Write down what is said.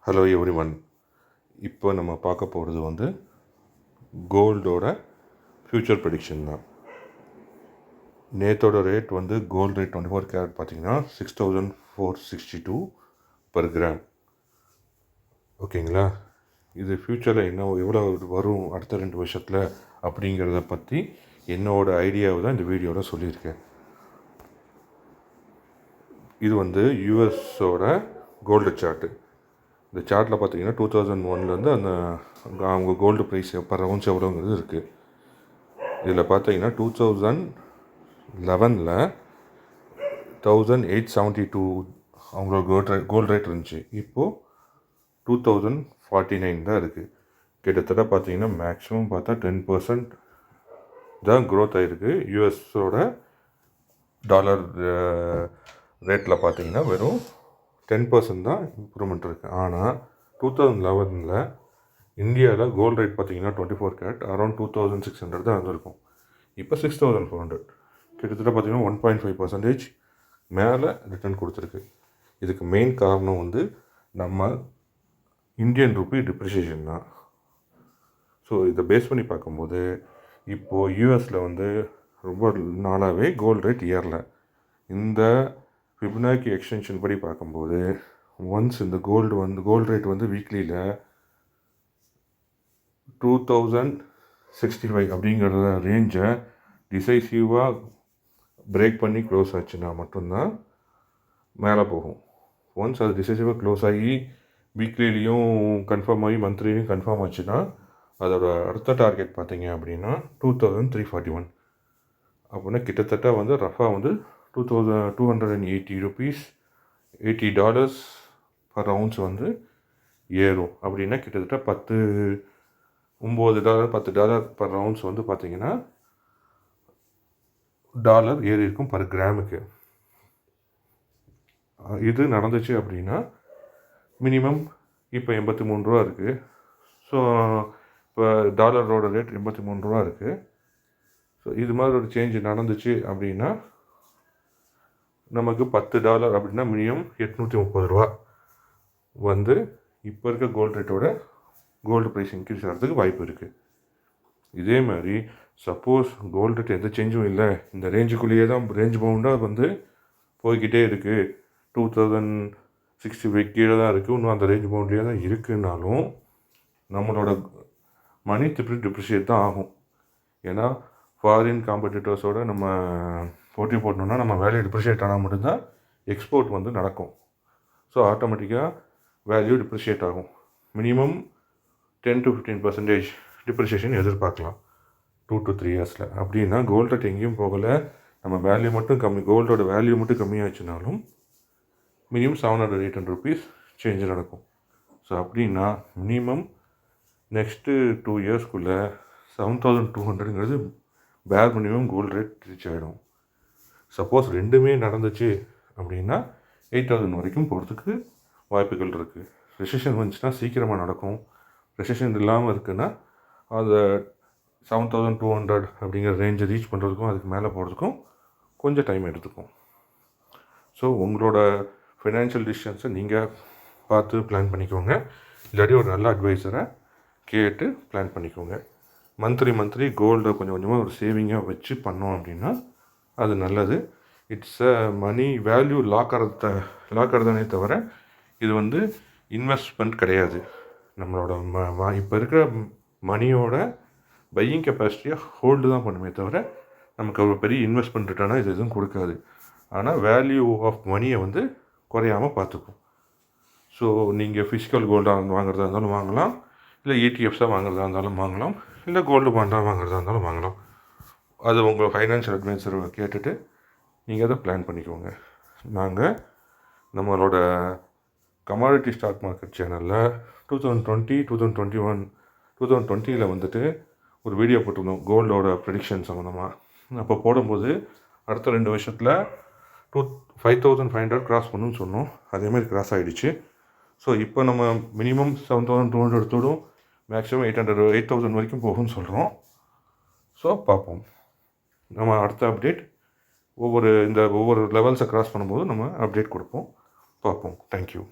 Hello everyone. இப்போ நம்ம பார்க்க போகிறது வந்து கோல்டோட ஃப்யூச்சர் ப்ரெடிக்ஷன் தான். நேற்றோட ரேட் வந்து கோல்டு ரேட் 24 கேரட் பார்த்தீங்கன்னா 6462 பர் கிராம். ஓகேங்களா? இது ஃப்யூச்சரில் என்ன எவ்வளோ வரும் அடுத்த 2 வருஷத்தில் அப்படிங்கிறத பற்றி என்னோடய ஐடியாவை தான் இந்த வீடியோவில் சொல்லியிருக்கேன். இது வந்து யூஎஸோட கோல்டு சார்ட்டு. இந்த சார்ட்டில் பார்த்தீங்கன்னா 2001லேருந்து அவங்க கோல்டு ப்ரைஸ் பர் ரவுண்ட்ஸ் எவ்வளோங்கிறது இருக்குது. இதில் பார்த்தீங்கன்னா 2011 1872 அவங்களோட கோல்டு ரேட் இருந்துச்சு. இப்போது 2049 தான் இருக்குது. கிட்டத்தட்ட பார்த்தீங்கன்னா மேக்ஸிமம் பார்த்தா 10% தான் க்ரோத் ஆகிருக்கு. யூஎஸோட டாலர் ரேட்டில் பார்த்தீங்கன்னா வெறும் 10% தான் இம்ப்ரூவ்மெண்ட் இருக்குது. ஆனால் 2011 இந்தியாவில் கோல்டு ரேட் பார்த்தீங்கன்னா 24 கேரட் அரௌண்ட் 2600 தான் இருந்திருக்கும். இப்போ 6400. கிட்டத்தட்ட பார்த்தீங்கன்னா 1.5% மேலே ரிட்டர்ன் கொடுத்துருக்கு. இதுக்கு மெயின் காரணம் வந்து நம்ம இந்தியன் ரூபி டிப்ரிசியேஷன் தான். ஸோ இதை பேஸ் பண்ணி பார்க்கும்போது இப்போது யூஎஸில் வந்து ரொம்ப நாளாகவே கோல்டு ரேட் ஏறல. இந்த ஃபிபனாக்கி எக்ஸ்டென்ஷன் படி பார்க்கும்போது ஒன்ஸ் இந்த கோல்டு ரேட் வந்து வீக்லியில் 2065 அப்படிங்கிற ரேஞ்சை டிசைசிவாக பிரேக் பண்ணி க்ளோஸ் ஆச்சுன்னா மட்டும்தான் மேலே போகும். ஒன்ஸ் அது டிசைசிவாக க்ளோஸ் ஆகி வீக்லிலையும் கன்ஃபார்ம் ஆகி மந்த்லிலையும் கன்ஃபார்ம் ஆச்சுன்னா அதோட அடுத்த டார்கெட் பார்த்தீங்க அப்படின்னா 2341. அப்படின்னா கிட்டத்தட்ட வந்து ரஃபாக வந்து $280 $80 பர் ரவுண்ட்ஸ் வந்து ஏறும். அப்படின்னா கிட்டத்தட்ட $10 பர் ரவுண்ட்ஸ் வந்து பார்த்திங்கன்னா டாலர் ஏறி இருக்கும் பர் கிராமுக்கு. இது நடந்துச்சு அப்படின்னா மினிமம் இப்போ 83 ரூபா இருக்குது. ஸோ இப்போ டாலரோட ரேட் 83 ரூபா இருக்குது. ஸோ இது மாதிரி ஒரு சேஞ்ச் நடந்துச்சு அப்படின்னா நமக்கு $10 அப்படின்னா மினிமம் 830 ரூபா வந்து இப்போ இருக்க கோல்டு ரேட்டோட கோல்டு ப்ரைஸ் இன்க்ரீஸ் ஆகிறதுக்கு வாய்ப்பு இருக்குது. இதே மாதிரி சப்போஸ் கோல்டு ரேட் எந்த சேஞ்சும் இல்லை, இந்த ரேஞ்சுக்குள்ளேயே தான் ரேஞ்ச் பவுண்டாக வந்து போய்கிட்டே இருக்குது, 2065 கீழே தான் இருக்குது, இன்னும் அந்த ரேஞ்ச் பவுண்ட்லேயே தான் இருக்குன்னாலும் நம்மளோட மணி டிப்ரிஷியேட் தான் ஆகும். ஏன்னா ஃபாரின் காம்படிட்டர்ஸோடு நம்ம போட்டி போடணுன்னா நம்ம வேல்யூ டிப்ரிஷியேட் ஆனால் மட்டும்தான் எக்ஸ்போர்ட் வந்து நடக்கும். ஸோ ஆட்டோமேட்டிக்காக வேல்யூ டிப்ரிஷியேட் ஆகும். மினிமம் 10 to 15% டிப்ரிஷியேஷன் எதிர்பார்க்கலாம் 2 to 3 இயர்ஸில். அப்படின்னா கோல்டு ரேட் எங்கேயும் போகலை, நம்ம வேல்யூ மட்டும் கோல்டோட வேல்யூ மட்டும் கம்மியாச்சுனாலும் மினிமம் $700-800 சேஞ்ச் நடக்கும். ஸோ அப்படின்னா மினிமம் நெக்ஸ்ட்டு 2 இயர்ஸ்க்குள்ளே 7200ங்கிறது பேர் மினிமம் கோல்டு ரேட் ரீச் ஆகிடும். சப்போஸ் ரெண்டுமே நடந்துச்சு அப்படின்னா 8000 வரைக்கும் போகிறதுக்கு வாய்ப்புகள் இருக்குது. ரெசிஷன் வந்துச்சுன்னா சீக்கிரமாக நடக்கும். ரெசிஷன் இல்லாமல் இருக்குன்னா அதை 7200 அப்படிங்கிற ரேஞ்சை ரீச் பண்ணுறதுக்கும் அதுக்கு மேலே போகிறதுக்கும் கொஞ்சம் டைம் எடுத்துக்கும். ஸோ உங்களோட ஃபினான்ஷியல் டிசிஷன்ஸை நீங்கள் பார்த்து பிளான் பண்ணிக்கோங்க. இல்லாட்டி ஒரு நல்ல அட்வைஸரை கேட்டு பிளான் பண்ணிக்கோங்க. மந்த்லி கோல்டை கொஞ்சம் கொஞ்சமாக ஒரு சேவிங்காக வச்சு பண்ணோம் அப்படின்னா அது நல்லது. இட்ஸ் அ மணி வேல்யூ லாக்கிறதானே தவிர இது வந்து இன்வெஸ்ட்மெண்ட் கிடையாது. நம்மளோட இப்போ இருக்கிற மணியோட பையிங் கெப்பாசிட்டியை ஹோல்டு தான் பண்ணுமே தவிர நமக்கு ஒரு பெரிய இன்வெஸ்ட்மெண்ட் ரிட்டர்னாக இது எதுவும் கொடுக்காது. ஆனால் வேல்யூ ஆஃப் மணியை வந்து குறையாமல் பார்த்துக்கும். ஸோ நீங்கள் ஃபிசிக்கல் கோல்டாக வாங்குறதா இருந்தாலும் வாங்கலாம், இல்லை ETFஸாக வாங்குறதா இருந்தாலும் வாங்கலாம், இல்லை கோல்டு பாண்டாக வாங்குறதா இருந்தாலும் வாங்கலாம். அது உங்கள் ஃபைனான்ஷியல் அட்வைசரை கேட்டுட்டு நீங்கள் அதை பிளான் பண்ணிக்கோங்க. நாங்கள் நம்மளோட கமாடிட்டி ஸ்டாக் மார்க்கெட் சேனலில் 2020 வந்துட்டு ஒரு வீடியோ போட்டிருந்தோம் கோல்டோட ப்ரெடிக்ஷன் சம்மந்தமாக. அப்போ போடும்போது அடுத்த 2 வருஷத்தில் 5500 கிராஸ் பண்ணணும்னு சொன்னோம். அதேமாதிரி கிராஸ் ஆகிடுச்சு. ஸோ இப்போ நம்ம மினிமம் 7200 தோடும் மேக்ஸிமம் 8000 வரைக்கும் போகும்னு சொல்கிறோம். ஸோ பார்ப்போம். நம்ம அடுத்த அப்டேட் ஒவ்வொரு லெவல்ஸை க்ராஸ் பண்ணும்போது நம்ம அப்டேட் கொடுப்போம். பார்ப்போம். தேங்க்யூ.